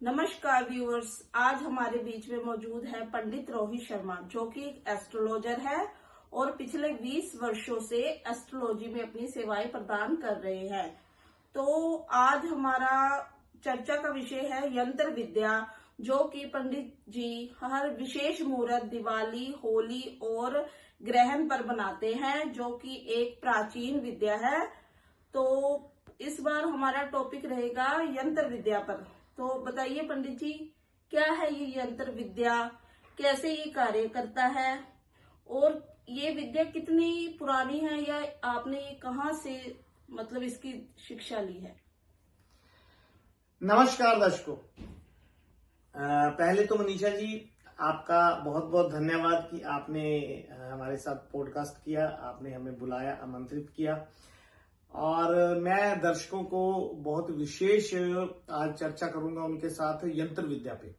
नमस्कार व्यूअर्स, आज हमारे बीच में मौजूद है पंडित रोहित शर्मा, जो कि एक एस्ट्रोलॉजर है और पिछले 20 वर्षों से एस्ट्रोलॉजी में अपनी सेवाएं प्रदान कर रहे हैं। तो आज हमारा चर्चा का विषय है यंत्र विद्या, जो कि पंडित जी हर विशेष मुहूर्त, दिवाली, होली और ग्रहण पर बनाते हैं, जो कि एक प्राचीन विद्या है। तो इस बार हमारा टॉपिक रहेगा यंत्र विद्या पर। तो बताइए पंडित जी, क्या है ये यंत्र विद्या, कैसे ये कार्य करता है और ये विद्या कितनी पुरानी है, या आपने ये कहाँ से मतलब इसकी शिक्षा ली है? नमस्कार दर्शकों। पहले तो मनीषा जी, आपका बहुत बहुत धन्यवाद कि आपने हमारे साथ पॉडकास्ट किया, आपने हमें बुलाया, आमंत्रित किया। और मैं दर्शकों को बहुत विशेष आज चर्चा करूंगा उनके साथ यंत्र विद्या पे।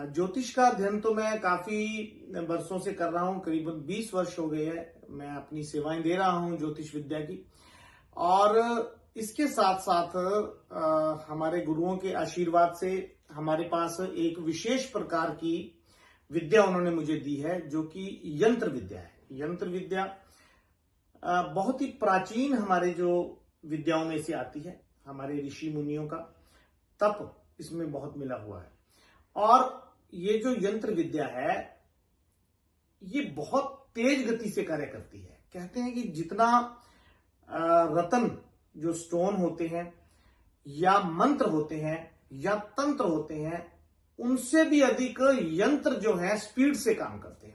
ज्योतिष का अध्ययन तो मैं काफी वर्षों से कर रहा हूं, करीबन 20 वर्ष हो गए हैं मैं अपनी सेवाएं दे रहा हूं ज्योतिष विद्या की। और इसके साथ साथ हमारे गुरुओं के आशीर्वाद से हमारे पास एक विशेष प्रकार की विद्या उन्होंने मुझे दी है, जो कि यंत्र विद्या है। यंत्र विद्या बहुत ही प्राचीन हमारे जो विद्याओं में से आती है। हमारे ऋषि मुनियों का तप इसमें बहुत मिला हुआ है। और ये जो यंत्र विद्या है, ये बहुत तेज गति से कार्य करती है। कहते हैं कि जितना रतन जो स्टोन होते हैं या मंत्र होते हैं या तंत्र होते हैं, उनसे भी अधिक यंत्र जो है स्पीड से काम करते हैं।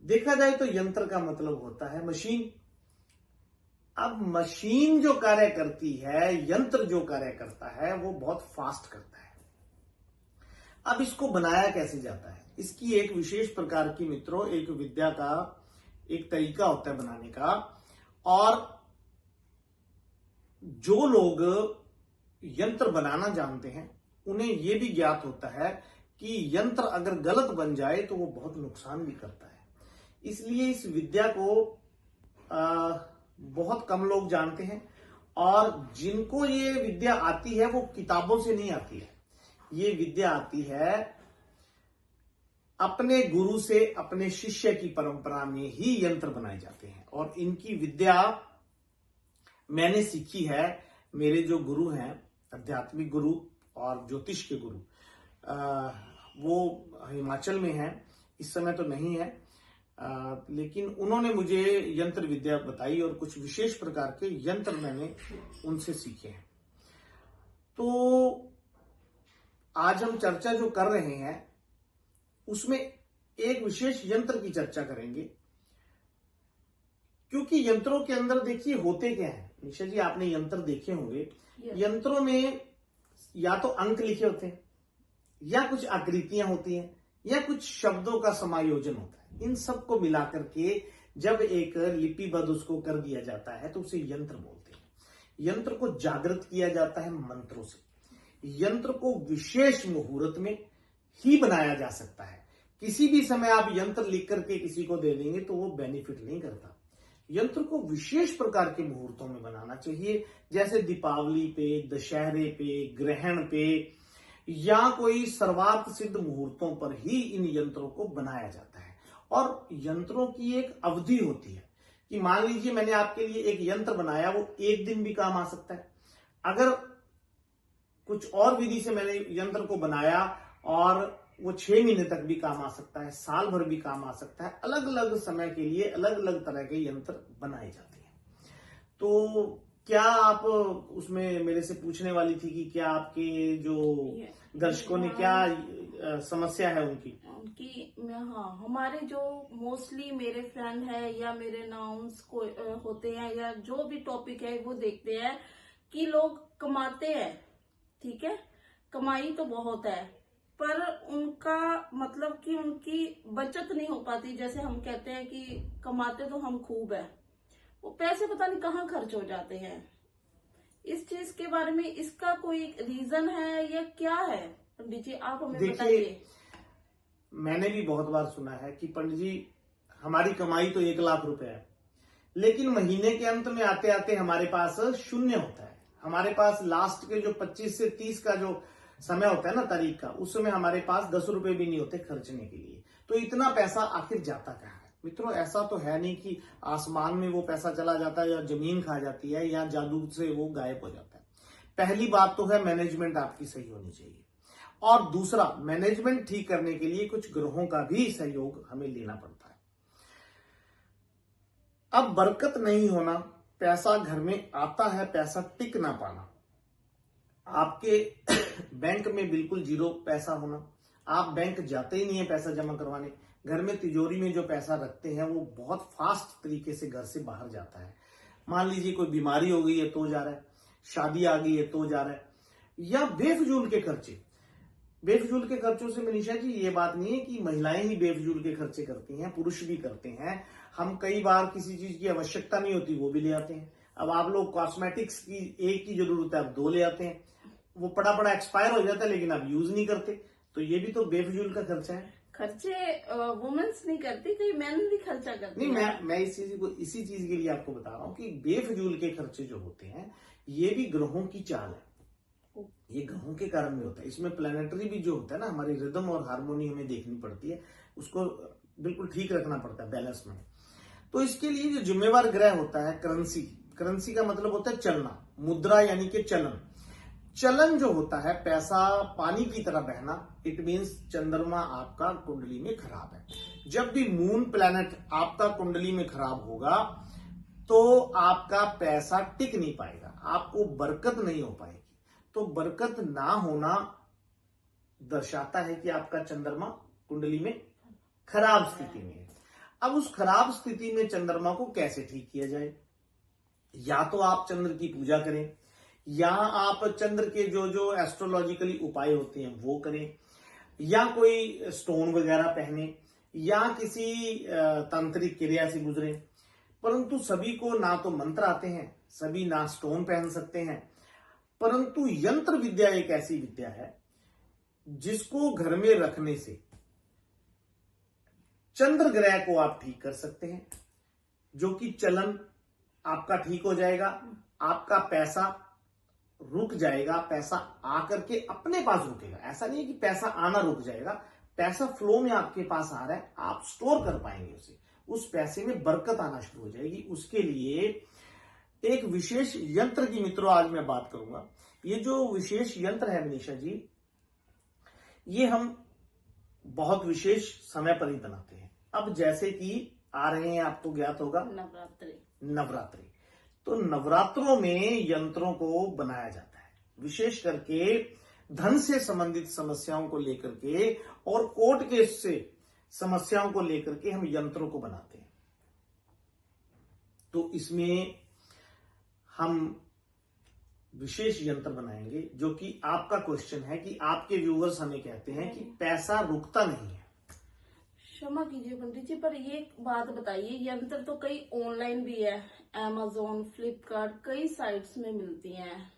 देखा जाए तो यंत्र का मतलब होता है मशीन। अब मशीन जो कार्य करती है, यंत्र जो कार्य करता है, वो बहुत फास्ट करता है। अब इसको बनाया कैसे जाता है? इसकी एक विशेष प्रकार की मित्रों एक विद्या का एक तरीका होता है बनाने का। और जो लोग यंत्र बनाना जानते हैं, उन्हें यह भी ज्ञात होता है कि यंत्र अगर गलत बन जाए तो वो बहुत नुकसान भी करता है। इसलिए इस विद्या को बहुत कम लोग जानते हैं, और जिनको ये विद्या आती है वो किताबों से नहीं आती है। ये विद्या आती है अपने गुरु से, अपने शिष्य की परंपरा में ही यंत्र बनाए जाते हैं। और इनकी विद्या मैंने सीखी है। मेरे जो गुरु हैं, आध्यात्मिक गुरु और ज्योतिष के गुरु, वो हिमाचल में हैं, इस समय तो नहीं है, लेकिन उन्होंने मुझे यंत्र विद्या बताई और कुछ विशेष प्रकार के यंत्र मैंने उनसे सीखे हैं। तो आज हम चर्चा जो कर रहे हैं उसमें एक विशेष यंत्र की चर्चा करेंगे, क्योंकि यंत्रों के अंदर देखिए होते क्या है। निशा जी, आपने यंत्र देखे होंगे। यंत्रों में या तो अंक लिखे होते हैं, या कुछ आकृतियां होती हैं, या कुछ शब्दों का समायोजन होता है। इन सबको मिलाकर के जब एक लिपिबद्ध उसको कर दिया जाता है तो उसे यंत्र बोलते हैं। यंत्र को जागृत किया जाता है मंत्रों से। यंत्र को विशेष मुहूर्त में ही बनाया जा सकता है। किसी भी समय आप यंत्र लिख करके किसी को दे देंगे तो वो बेनिफिट नहीं करता। यंत्र को विशेष प्रकार के मुहूर्तों में बनाना चाहिए, जैसे दीपावली पे, दशहरे पे, ग्रहण पे, या कोई सर्वार्थ सिद्ध मुहूर्तों पर ही इन यंत्रों को बनाया जाता है। और यंत्रों की एक अवधि होती है कि मान लीजिए मैंने आपके लिए एक यंत्र बनाया, वो एक दिन भी काम आ सकता है। अगर कुछ और विधि से मैंने यंत्र को बनाया और वो 6 महीने तक भी काम आ सकता है, साल भर भी काम आ सकता है। अलग अलग समय के लिए अलग अलग तरह के यंत्र बनाए जाते हैं। तो क्या आप उसमें मेरे से पूछने वाली थी कि क्या आपके जो दर्शकों ने क्या समस्या है उनकी? हाँ, हमारे जो मोस्टली मेरे फ्रेंड है या मेरे नाउन्स को होते हैं, या जो भी टॉपिक है वो देखते हैं कि लोग कमाते हैं। ठीक है, कमाई तो बहुत है, पर उनका मतलब कि उनकी बचत नहीं हो पाती। जैसे हम कहते हैं कि कमाते तो हम खूब है, वो पैसे पता नहीं कहाँ खर्च हो जाते हैं। इस चीज के बारे में इसका कोई रीजन है या क्या है? पंडित जी, आप हमें बताइए। मैंने भी बहुत बार सुना है कि पंडित जी, हमारी कमाई तो 1 लाख रुपए है, लेकिन महीने के अंत में आते आते हमारे पास शून्य होता है। हमारे पास लास्ट के जो 25 से 30 का जो समय होता है ना तारीख का, उस समय हमारे पास 10 रुपए भी नहीं होते खर्चने के लिए। तो इतना पैसा आखिर जाता कहाँ है? मित्रों, ऐसा तो है नहीं कि आसमान में वो पैसा चला जाता है या जमीन खा जाती है या जादू से वो गायब हो जाता है। पहली बात तो है मैनेजमेंट आपकी सही होनी चाहिए, और दूसरा मैनेजमेंट ठीक करने के लिए कुछ ग्रहों का भी सहयोग हमें लेना पड़ता है। अब बरकत नहीं होना, पैसा घर में आता है, पैसा टिक ना पाना, आपके बैंक में बिल्कुल जीरो पैसा होना, आप बैंक जाते ही नहीं है पैसा जमा करवाने, घर में तिजोरी में जो पैसा रखते हैं वो बहुत फास्ट तरीके से घर से बाहर जाता है। मान लीजिए कोई बीमारी हो गई है तो जा रहा है, शादी आ गई है तो जा रहा है, या बेफजूल के खर्चे। बेफजूल के खर्चों से मनीषा जी ये बात नहीं है कि महिलाएं ही बेफजूल के खर्चे करती हैं, पुरुष भी करते हैं। हम कई बार किसी चीज की आवश्यकता नहीं होती वो भी ले आते हैं। अब आप लोग कॉस्मेटिक्स की एक की जरूरत है, आप 2 ले आते हैं, वो पड़ा एक्सपायर हो जाता है लेकिन आप यूज नहीं करते, तो ये भी तो बेफजूल का खर्चा है। खर्चे वुमेन्स नहीं करती, कई मैन भी खर्चा करते नहीं, हैं। मैं इसी चीज के लिए आपको बता रहा हूँ कि बेफजूल के खर्चे जो होते हैं ये भी ग्रहों की चाल है, ये ग्रहों के कारण में होता है। इसमें प्लैनेटरी भी जो होता है ना, हमारी रिदम और हार्मोनी हमें देखनी पड़ती है, उसको बिल्कुल ठीक रखना पड़ता है बैलेंस में। तो इसके लिए जो जिम्मेवार ग्रह होता है करेंसी, करेंसी का मतलब होता है चलना, मुद्रा यानी कि चलन। चलन जो होता है, पैसा पानी की तरह बहना, इट मीन्स चंद्रमा आपका कुंडली में खराब है। जब भी मून प्लैनेट आपका कुंडली में खराब होगा तो आपका पैसा टिक नहीं पाएगा, आपको बरकत नहीं हो पाएगी। तो बरकत ना होना दर्शाता है कि आपका चंद्रमा कुंडली में खराब स्थिति में है। अब उस खराब स्थिति में चंद्रमा को कैसे ठीक किया जाए? या तो आप चंद्र की पूजा करें, या आप चंद्र के जो जो एस्ट्रोलॉजिकली उपाय होते हैं वो करें, या कोई स्टोन वगैरह पहने, या किसी तांत्रिक क्रिया से गुजरे। परंतु सभी को ना तो मंत्र आते हैं, सभी ना स्टोन पहन सकते हैं, परंतु यंत्र विद्या एक ऐसी विद्या है जिसको घर में रखने से चंद्र ग्रह को आप ठीक कर सकते हैं, जो कि चलन आपका ठीक हो जाएगा, आपका पैसा रुक जाएगा, पैसा आकर के अपने पास रुकेगा। ऐसा नहीं है कि पैसा आना रुक जाएगा, पैसा फ्लो में आपके पास आ रहा है, आप स्टोर कर पाएंगे उसे, उस पैसे में बरकत आना शुरू हो जाएगी। उसके लिए एक विशेष यंत्र की मित्रों आज मैं बात करूंगा। ये जो विशेष यंत्र है मनीषा जी, ये हम बहुत विशेष समय पर ही बनाते हैं। अब जैसे कि आ रहे हैं, आपको ज्ञात होगा नवरात्रि, तो नवरात्रों में यंत्रों को बनाया जाता है, विशेष करके धन से संबंधित समस्याओं को लेकर के और कोर्ट केस से समस्याओं को लेकर के हम यंत्रों को बनाते हैं। तो इसमें हम विशेष यंत्र बनाएंगे, जो कि आपका क्वेश्चन है कि आपके व्यूअर्स हमें कहते हैं कि पैसा रुकता नहीं है। क्षमा कीजिए पंडित जी, पर ये बात बताइए, यंत्र तो कई ऑनलाइन भी है, Amazon, फ्लिपकार्ट, कई साइट्स में मिलती हैं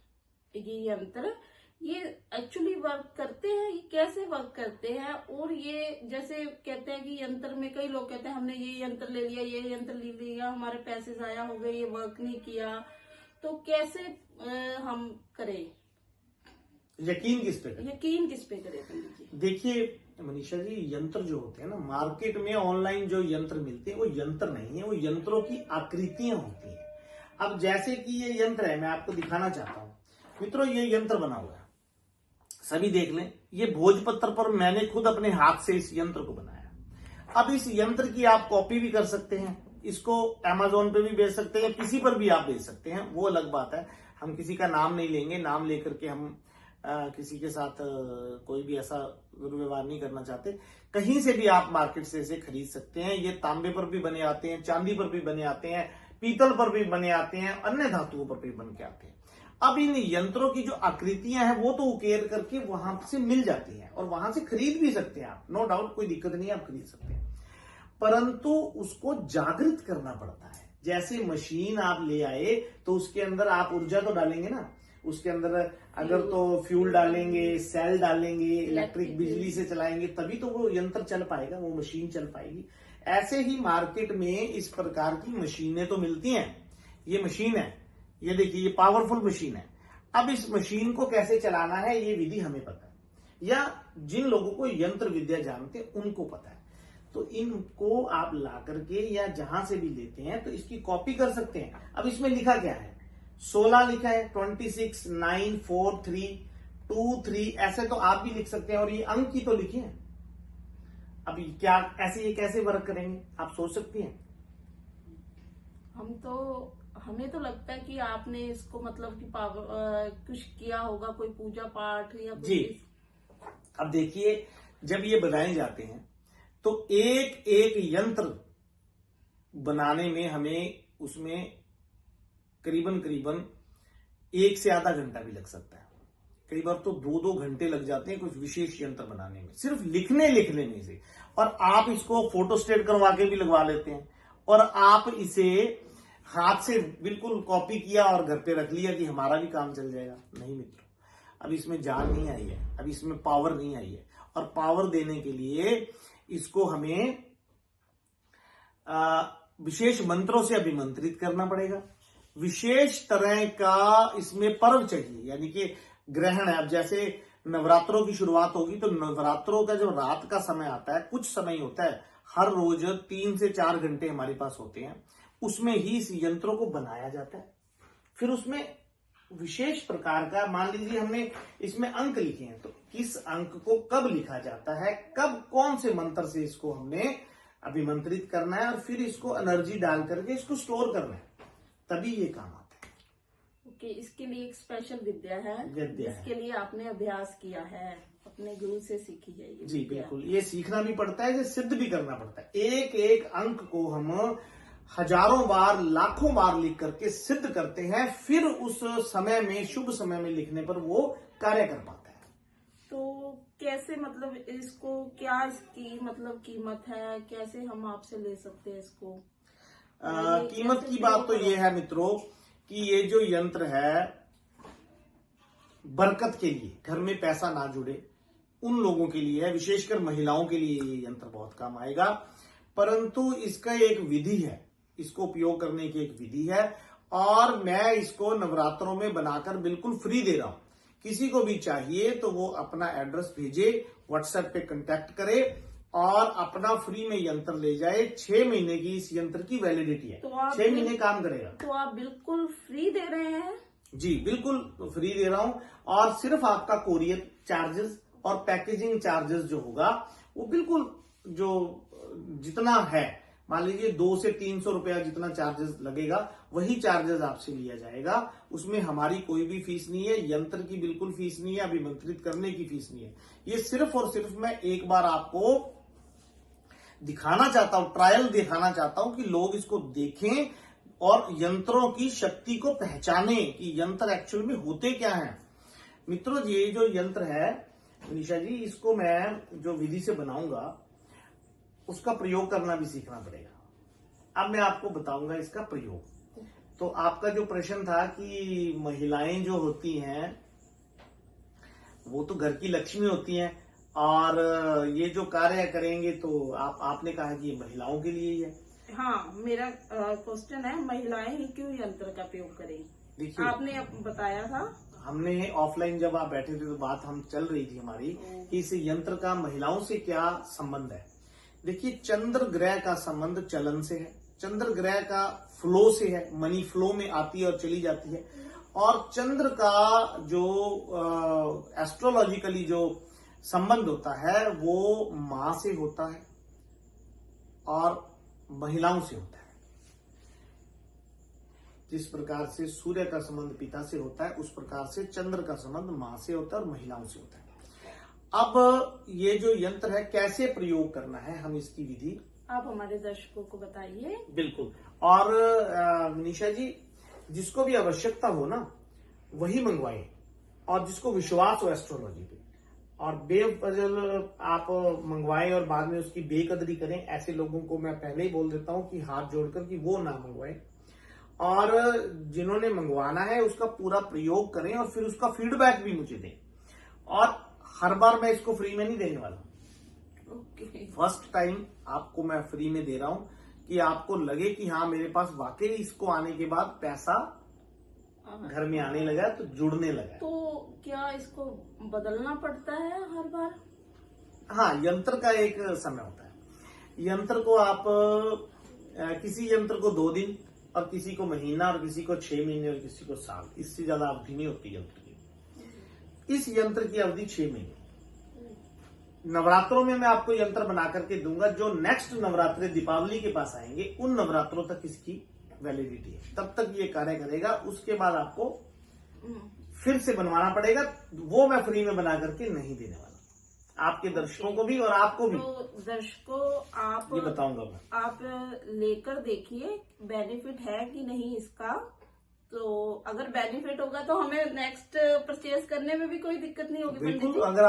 ये यंत्र, ये एक्चुअली वर्क करते हैं? ये कैसे वर्क करते हैं? और ये जैसे कहते हैं कि यंत्र में, कई लोग कहते हैं हमने ये यंत्र ले लिया, ये यंत्र ले लिया, हमारे पैसे जाया हो गए, ये वर्क नहीं किया, तो कैसे हम करें? यकीन किस पे करें? यकीन किस पे करें पंडित जी? देखिए मनीषा जी, यंत्र जो होते हैं ना, मार्केट में ऑनलाइन जो यंत्र मिलते हैं वो यंत्र नहीं है, वो यंत्रों की आकृतियां होती हैं। अब जैसे कि ये यंत्र है, मैं आपको दिखाना चाहता हूं मित्रों, ये यंत्र बना हुआ है, सभी देख लें। ये भोजपत्र पर मैंने खुद अपने हाथ से इस यंत्र को बनाया। अब इस यंत्र की आप कॉपी भी कर सकते हैं, इसको Amazon पे भी बेच सकते हैं, किसी पर भी आप बेच सकते हैं, वो अलग बात है। हम किसी का नाम नहीं लेंगे, नाम लेकर के हम किसी के साथ कोई भी ऐसा दुर्व्यवहार नहीं करना चाहते। कहीं से भी आप मार्केट से इसे खरीद सकते हैं। ये तांबे पर भी बने आते हैं, चांदी पर भी बने आते हैं, पीतल पर भी बने आते हैं, अन्य धातुओं पर भी बन के आते हैं। अब इन यंत्रों की जो आकृतियां हैं वो तो उकेर करके वहां से मिल जाती हैं और वहां से खरीद भी सकते हैं आप, नो डाउट, कोई दिक्कत नहीं है, आप खरीद सकते हैं। परंतु उसको जागृत करना पड़ता है। जैसे मशीन आप ले आए तो उसके अंदर आप ऊर्जा तो डालेंगे ना, उसके अंदर अगर तो फ्यूल डालेंगे, सेल डालेंगे, इलेक्ट्रिक बिजली से चलाएंगे, तभी तो वो यंत्र चल पाएगा, वो मशीन चल पाएगी। ऐसे ही मार्केट में इस प्रकार की मशीनें तो मिलती हैं। ये मशीन है, ये देखिए, ये पावरफुल मशीन है। अब इस मशीन को कैसे चलाना है ये विधि हमें पता है। या जिन लोगों को यंत्र विद्या जानते हैं उनको पता है। तो इनको आप ला करके या जहां से भी लेते हैं तो इसकी कॉपी कर सकते हैं। अब इसमें लिखा क्या है, 16 लिखा है, 26, 9, 4, 3, 2, 3, ऐसे तो आप भी लिख सकते हैं और ये अंक ही तो लिखे हैं। अब क्या ऐसे ये कैसे वर्क करेंगे आप सोच सकती हैं? हमें तो लगता है कि आपने इसको मतलब कि कुछ किया होगा, कोई पूजा पाठ या कुछ जी। अब देखिए, जब ये बनाए जाते हैं तो एक एक यंत्र बनाने में हमें उसमें करीबन करीबन 1 से आधा घंटा भी लग सकता है। कई बार तो 2-2 घंटे लग जाते हैं कुछ विशेष यंत्र बनाने में, सिर्फ लिखने में से। और आप इसको फोटोस्टेट करवा के भी लगवा लेते हैं और आप इसे हाथ से बिल्कुल कॉपी किया और घर पे रख लिया कि हमारा भी काम चल जाएगा। नहीं मित्रों, अब इसमें जान नहीं आई है, अब इसमें पावर नहीं आई है। और पावर देने के लिए इसको हमें विशेष मंत्रों से अभिमंत्रित करना पड़ेगा। विशेष तरह का इसमें पर्व चाहिए, यानी कि ग्रहण है। अब जैसे नवरात्रों की शुरुआत होगी तो नवरात्रों का जो रात का समय आता है, कुछ समय होता है, हर रोज 3 से 4 घंटे हमारे पास होते हैं, उसमें ही इस यंत्रों को बनाया जाता है। फिर उसमें विशेष प्रकार का, मान लीजिए हमने इसमें अंक लिखे हैं, तो किस अंक को कब लिखा जाता है, कब कौन से मंत्र से इसको हमने अभिमंत्रित करना है और फिर इसको एनर्जी डाल करके इसको स्टोर करना है, तभी ये काम आता है। ओके, इसके लिए एक स्पेशल विद्या है जिसके लिए आपने अभ्यास किया है, अपने गुरु से सीखी है ये जी विद्या। बिल्कुल, ये सीखना भी पड़ता है, ये सिद्ध भी करना पड़ता है। एक एक अंक को हम हजारों बार, लाखों बार लिख करके सिद्ध करते हैं, फिर उस समय में, शुभ समय में लिखने पर वो कार्य कर पाता है। तो कैसे, मतलब इसको क्या इसकी मतलब कीमत है, कैसे हम आपसे ले सकते हैं इसको? कीमत की बात तो ये है मित्रों कि ये जो यंत्र है बरकत के लिए, घर में पैसा ना जुड़े उन लोगों के लिए है, विशेषकर महिलाओं के लिए ये यंत्र बहुत काम आएगा। परंतु इसका एक विधि है, इसको उपयोग करने की एक विधि है और मैं इसको नवरात्रों में बनाकर बिल्कुल फ्री दे रहा हूं। किसी को भी चाहिए तो वो अपना एड्रेस भेजे, व्हाट्सएप पे कांटेक्ट करे और अपना फ्री में यंत्र ले जाए। 6 महीने की इस यंत्र की वैलिडिटी है, तो आप 6 महीने काम करेगा। तो आप बिल्कुल फ्री दे रहे हैं? जी बिल्कुल फ्री दे रहा हूं और सिर्फ आपका कोरियर चार्जेस और पैकेजिंग चार्जेस जो होगा वो बिल्कुल जो जितना है, मान लीजिए 200 से 300 रुपया जितना चार्जेस लगेगा वही चार्जेस आपसे लिया जाएगा। उसमें हमारी कोई भी फीस नहीं है, यंत्र की बिल्कुल फीस नहीं है, अभिमंत्रित करने की फीस नहीं है। ये सिर्फ और सिर्फ मैं एक बार आपको दिखाना चाहता हूं, ट्रायल दिखाना चाहता हूं कि लोग इसको देखें और यंत्रों की शक्ति को पहचाने कि यंत्र एक्चुअल में होते क्या हैं। मित्रों, ये जो यंत्र है निशा जी, इसको मैं जो विधि से बनाऊंगा उसका प्रयोग करना भी सीखना पड़ेगा। अब मैं आपको बताऊंगा इसका प्रयोग। तो आपका जो प्रश्न था कि महिलाएं जो होती हैं वो तो घर की लक्ष्मी होती हैं और ये जो कार्य करेंगे तो आपने कहा कि ये महिलाओं के लिए ही है। हाँ, मेरा क्वेश्चन है, महिलाएं ही क्यों यंत्र का प्रयोग करें? देखिए, आपने बताया था, हमने ऑफलाइन जब आप बैठे थे तो बात हम चल रही थी हमारी कि इस यंत्र का महिलाओं से क्या संबंध है। देखिए, चंद्र ग्रह का संबंध चलन से है, चंद्र ग्रह का फ्लो से है, मनी फ्लो में आती है और चली जाती है। और चंद्र का जो एस्ट्रोलॉजिकली जो संबंध होता है वो मां से होता है और महिलाओं से होता है। जिस प्रकार से सूर्य का संबंध पिता से होता है उस प्रकार से चंद्र का संबंध मां से होता है और महिलाओं से होता है। अब ये जो यंत्र है कैसे प्रयोग करना है, हम इसकी विधि आप हमारे दर्शकों को बताइए। बिल्कुल। और निशा जी, जिसको भी आवश्यकता हो ना वही मंगवाए और जिसको विश्वास हो एस्ट्रोलॉजी पे, और बेफजल आप मंगवाएं और बाद में उसकी बेकदरी करें, ऐसे लोगों को मैं पहले ही बोल देता हूं कि हाथ जोड़कर कि वो ना मंगवाएं। और जिन्होंने मंगवाना है उसका पूरा प्रयोग करें और फिर उसका फीडबैक भी मुझे दें। और हर बार मैं इसको फ्री में नहीं देने वाला। फर्स्ट टाइम आपको मैं फ्री में दे रहा हूं कि आपको लगे कि हाँ मेरे पास वाकई इसको आने के बाद पैसा घर में आने लगा, तो जुड़ने लगा। तो क्या इसको बदलना पड़ता है हर बार? हाँ, यंत्र का एक समय होता है। यंत्र को आप किसी यंत्र को 2 दिन और किसी को महीना और किसी को 6 महीने और किसी को साल, इससे ज्यादा अवधि नहीं होती यंत्र की। इस यंत्र की अवधि 6 महीने। नवरात्रों में मैं आपको यंत्र बना करके दूंगा, जो नेक्स्ट नवरात्रे दीपावली के पास आएंगे उन नवरात्रों तक इसकी वैलिडिटी है, तब तक ये कार्य करेगा। उसके बाद आपको फिर से बनवाना पड़ेगा, वो मैं फ्री में बना करके नहीं देने वाला, आपके दर्शकों को भी और आपको भी। तो दर्शकों, आप ये बताऊंगा मैं। आप लेकर देखिए बेनिफिट है कि नहीं इसका। तो अगर बेनिफिट होगा तो हमें नेक्स्ट परचेज करने में भी कोई दिक्कत नहीं होगी। पंडित बिल्कुल, जी, अगर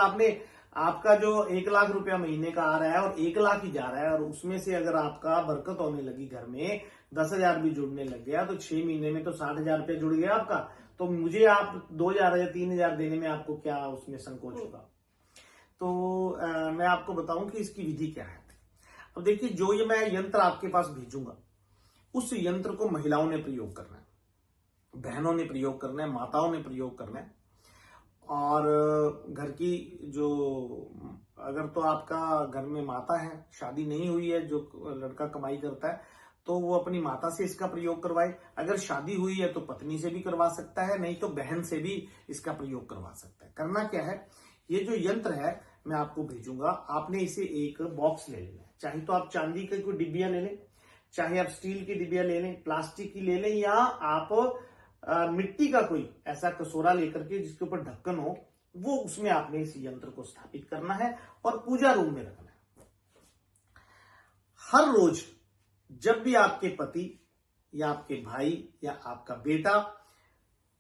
आपका जो 1 लाख रुपया महीने का आ रहा है और 1 लाख ही जा रहा है, और उसमें से अगर आपका बरकत होने लगी, घर में 10,000 भी जुड़ने लग गया, तो 6 महीने में तो 60,000 रुपया जुड़ गया आपका। तो मुझे आप 2,000 या 3,000 देने में आपको क्या उसमें संकोच होगा? तो मैं आपको बताऊं कि इसकी विधि क्या है। अब देखिए, जो ये मैं यंत्र आपके पास भेजूंगा, उस यंत्र को महिलाओं ने प्रयोग करना है, बहनों ने प्रयोग करना है, माताओं ने प्रयोग करना है। और घर की जो, अगर तो आपका घर में माता है, शादी नहीं हुई है, जो लड़का कमाई करता है, तो वो अपनी माता से इसका प्रयोग करवाए। अगर शादी हुई है तो पत्नी से भी करवा सकता है, नहीं तो बहन से भी इसका प्रयोग करवा सकता है। करना क्या है, ये जो यंत्र है मैं आपको भेजूंगा, आपने इसे एक बॉक्स ले लेना है। चाहे तो आप चांदी की कोई डिब्बियां ले लें, चाहे आप स्टील की डिब्बियां ले लें, प्लास्टिक की ले लें, या आप मिट्टी का कोई ऐसा कटोरा लेकर के जिसके ऊपर ढक्कन हो, वो उसमें आपने इस यंत्र को स्थापित करना है और पूजा रूम में रखना है। हर रोज जब भी आपके पति या आपके भाई या आपका बेटा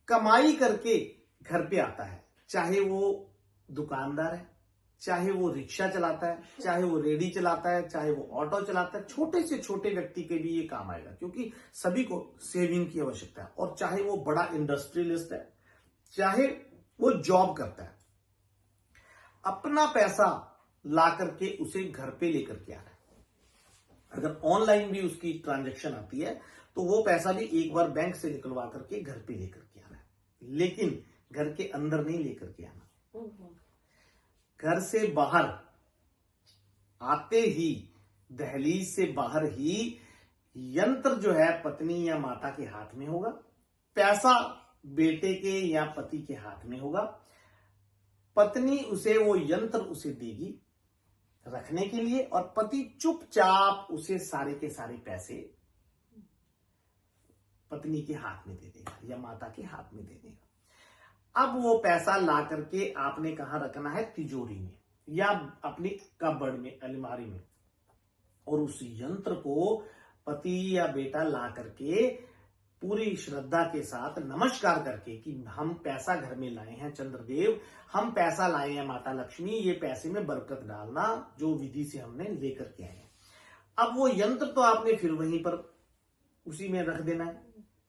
कमाई करके घर पे आता है, चाहे वो दुकानदार है, चाहे वो रिक्शा चलाता है, चाहे वो रेडी चलाता है, चाहे वो ऑटो चलाता है, छोटे से छोटे व्यक्ति के भी ये काम आएगा, क्योंकि सभी को सेविंग की आवश्यकता है। और चाहे वो बड़ा इंडस्ट्रियलिस्ट है, चाहे वो जॉब करता है, अपना पैसा ला करके उसे घर पे लेकर के आ रहा है। अगर ऑनलाइन भी उसकी ट्रांजैक्शन आती है तो वो पैसा भी एक बार बैंक से निकलवा करके घर पे लेकर के आना है, लेकिन घर के अंदर नहीं लेकर के आना। घर से बाहर आते ही, दहलीज से बाहर ही यंत्र जो है पत्नी या माता के हाथ में होगा, पैसा बेटे के या पति के हाथ में होगा। पत्नी उसे वो यंत्र उसे देगी रखने के लिए, और पति चुपचाप उसे सारे के सारे पैसे पत्नी के हाथ में दे देगा या माता के हाथ में दे देगा। अब वो पैसा ला करके आपने कहां रखना है, तिजोरी में या अपनी कबर्ड में, अलमारी में। और उस यंत्र को पति या बेटा ला करके पूरी श्रद्धा के साथ नमस्कार करके कि हम पैसा घर में लाए हैं चंद्रदेव, हम पैसा लाए हैं माता लक्ष्मी, ये पैसे में बरकत डालना, जो विधि से हमने लेकर के आए हैं। अब वो यंत्र तो आपने फिर वहीं पर उसी में रख देना है,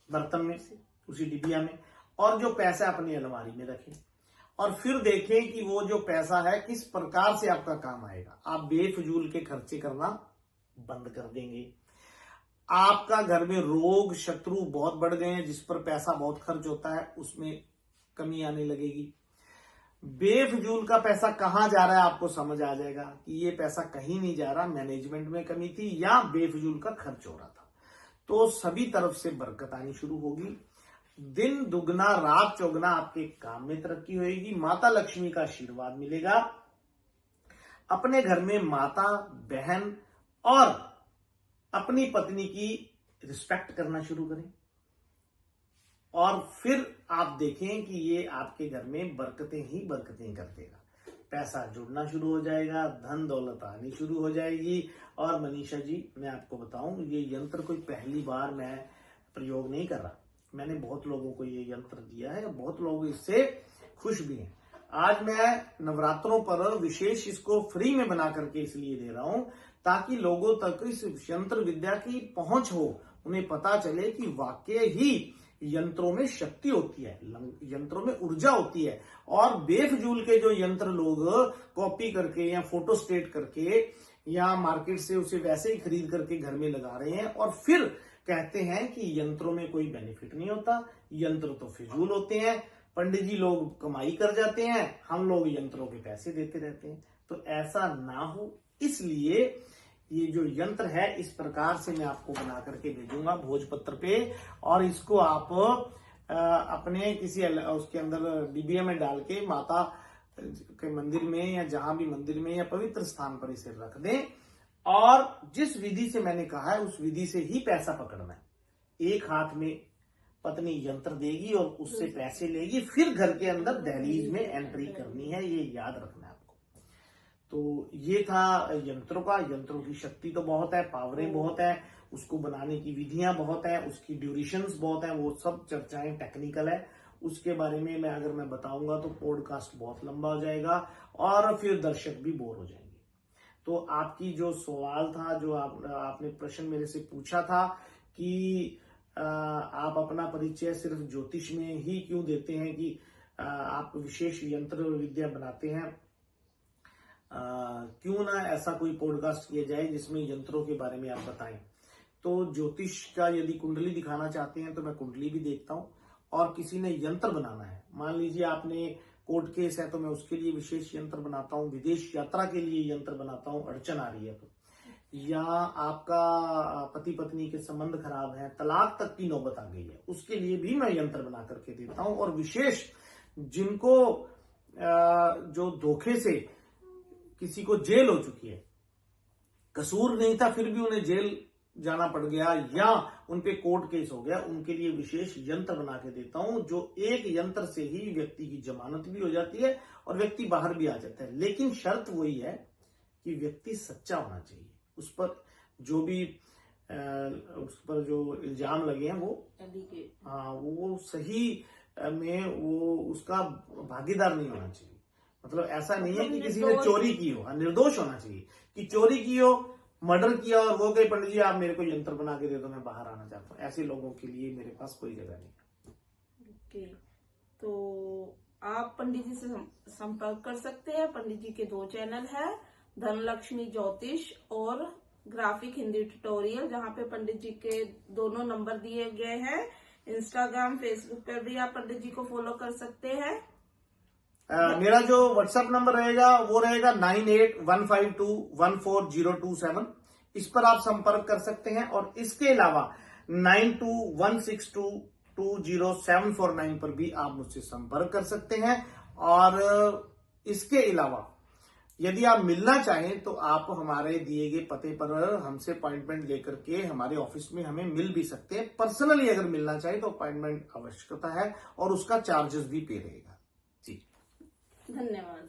बर्तन में, उसी डिबिया में, और जो पैसा अपनी अलमारी में रखें। और फिर देखें कि वो जो पैसा है किस प्रकार से आपका काम आएगा। आप बेफजूल के खर्चे करना बंद कर देंगे। आपका घर में रोग शत्रु बहुत बढ़ गए हैं, जिस पर पैसा बहुत खर्च होता है, उसमें कमी आने लगेगी। बेफजूल का पैसा कहां जा रहा है आपको समझ आ जाएगा कि ये पैसा कहीं नहीं जा रहा, मैनेजमेंट में कमी थी या बेफजूल का खर्च हो रहा था। तो सभी तरफ से बरकत आनी शुरू होगी। दिन दुगना रात चौगुना आपके काम में तरक्की होगी। माता लक्ष्मी का आशीर्वाद मिलेगा। अपने घर में माता, बहन और अपनी पत्नी की रिस्पेक्ट करना शुरू करें, और फिर आप देखें कि ये आपके घर में बरकतें ही बरकतें कर देगा। पैसा जुड़ना शुरू हो जाएगा, धन दौलत आनी शुरू हो जाएगी। और मनीषा जी, मैं आपको बताऊं, ये यंत्र कोई पहली बार मैं प्रयोग नहीं कर रहा। मैंने बहुत लोगों को ये यंत्र दिया है, बहुत लोग इससे खुश भी हैं। आज मैं नवरात्रों पर विशेष इसको फ्री में बना करके इसलिए दे रहा हूं, ताकि लोगों तक इस यंत्र विद्या की पहुंच हो, उन्हें पता चले कि वाकई ही यंत्रों में शक्ति होती है, यंत्रों में ऊर्जा होती है। और बेफजूल के जो यंत्र लोग कॉपी करके या फोटो स्टेट करके या मार्केट से उसे वैसे ही खरीद करके घर में लगा रहे हैं, और फिर कहते हैं कि यंत्रों में कोई बेनिफिट नहीं होता, यंत्र तो फिजूल होते हैं, पंडित जी लोग कमाई कर जाते हैं, हम लोग यंत्रों के पैसे देते रहते हैं। तो ऐसा ना हो, इसलिए ये जो यंत्र है इस प्रकार से मैं आपको बना करके भेजूंगा भोजपत्र पे, और इसको आप अपने किसी उसके अंदर डिबिया में डाल के माता के मंदिर में या जहां भी मंदिर में या पवित्र स्थान पर इसे रख दें, और जिस विधि से मैंने कहा है उस विधि से ही पैसा पकड़ना है। एक हाथ में पत्नी यंत्र देगी और उससे पैसे लेगी, फिर घर के अंदर दहलीज में एंट्री करनी है, ये याद रखना है आपको। तो ये था यंत्रों का। यंत्रों की शक्ति तो बहुत है, पावरें बहुत है, उसको बनाने की विधियां बहुत है, उसकी ड्यूरेशंस बहुत है, वो सब चर्चाएं टेक्निकल है। उसके बारे में अगर मैं बताऊंगा तो पॉडकास्ट बहुत लंबा हो जाएगा और फिर दर्शक भी बोर हो जाएंगे। तो आपकी जो सवाल था, जो आपने प्रश्न मेरे से पूछा था कि आप अपना परिचय सिर्फ ज्योतिष में ही क्यों देते हैं, कि आप विशेष यंत्र विद्या बनाते हैं, क्यों ना ऐसा कोई पॉडकास्ट किया जाए जिसमें यंत्रों के बारे में आप बताएं। तो ज्योतिष का यदि कुंडली दिखाना चाहते हैं तो मैं कुंडली भी देखता हूं, और किसी ने यंत्र बनाना है, मान लीजिए आपने कोर्ट केस है तो मैं उसके लिए विशेष यंत्र बनाता हूं, विदेश यात्रा के लिए यंत्र बनाता हूं, अड़चन आ रही है तो, या आपका पति पत्नी के संबंध खराब है, तलाक तक की नौबत आ गई है, उसके लिए भी मैं यंत्र बना करके देता हूं। और विशेष जिनको जो धोखे से किसी को जेल हो चुकी है, कसूर नहीं था फिर भी उन्हें जेल जाना पड़ गया या उनपे कोर्ट केस हो गया, उनके लिए विशेष यंत्र बना के देता हूं, जो एक यंत्र से ही व्यक्ति की जमानत भी हो जाती है और व्यक्ति बाहर भी आ जाता है। लेकिन शर्त वही है कि व्यक्ति सच्चा होना चाहिए, उस पर जो भी उस पर जो इल्जाम लगे हैं वो सही में वो उसका भागीदार नहीं होना चाहिए। मतलब ऐसा नहीं है कि किसी ने चोरी की हो, निर्दोष होना चाहिए। कि चोरी की हो, मर्डर किया और वो कहे पंडित जी आप मेरे को यंत्र बना के दे दो, मैं बाहर आना चाहता हूँ, ऐसे लोगों के लिए मेरे पास कोई जगह नहीं। ओके, तो आप पंडित जी से संपर्क कर सकते हैं। पंडित जी के 2 चैनल है, धनलक्ष्मी ज्योतिष और ग्राफिक हिंदी ट्यूटोरियल, जहाँ पे पंडित जी के दोनों नंबर दिए गए हैं। इंस्टाग्राम, फेसबुक पर भी आप पंडित जी को फॉलो कर सकते हैं। मेरा जो व्हाट्सएप नंबर रहेगा वो रहेगा 9815214027, इस पर आप संपर्क कर सकते हैं। और इसके अलावा 9216220749 पर भी आप मुझसे संपर्क कर सकते हैं। और इसके अलावा यदि आप मिलना चाहें तो आप हमारे दिए गए पते पर हमसे अपॉइंटमेंट लेकर के हमारे ऑफिस में हमें मिल भी सकते हैं। पर्सनली अगर मिलना चाहे तो अपॉइंटमेंट आवश्यकता है और उसका चार्जेस भी पे रहेगा। जी, धन्यवाद।